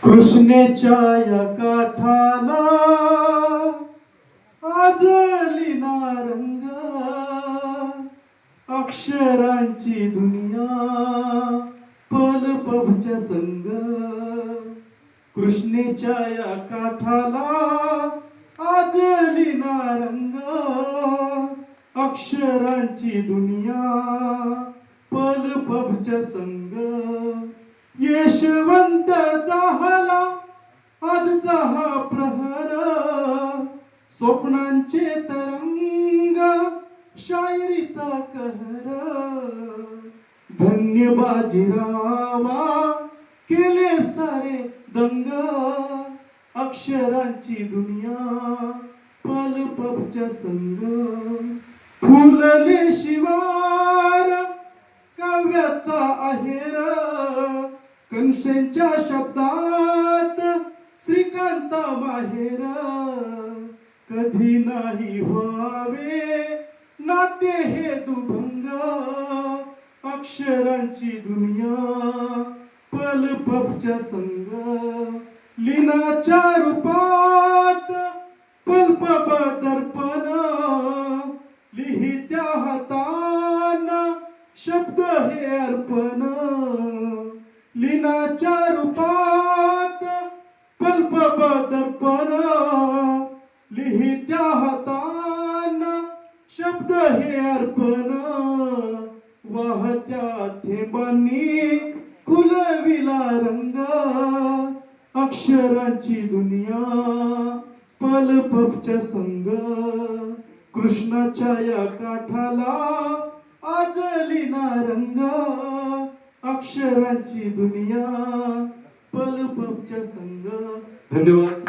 कृष्णेच्या या काठाला आजलीना रंग, अक्षरांची दुनिया पल पबच्या संग. कृष्णेच्या या काठाला आजलीना रंग, अक्षरांची दुनिया पल पबच्या संग. यशवंत झाला आजचा हा प्रहर, स्वप्नांचे तरंग शायरीचा कहर. धन्य बाजीरावा केले सारे दंग, अक्षरांची दुनिया पल पबच्या संग. फुलले शिवार काव्याचा आहेर, कंसेंच्या शब्दात श्रीकांत माहेर. कधी नाही व्हावे नाते हे दुभंग, अक्षरांची दुनिया पल पबच्या संग. लिनाच्या रूपात पलपब दर्पण, लिहित्या हाताना शब्द हे अर्पण. लिनाच्या रूपात पलपब दर्पण, लिहित्या हाताना शब्द हे अर्पण. वाहत्या थेंबांनी खुलविला रंग, अक्षरांची दुनिया पल पबच्या संग. कृष्णाच्या या काठाला आजलीना रंग, अक्षरांची दुनिया पल पबच्या संग. धन्यवाद.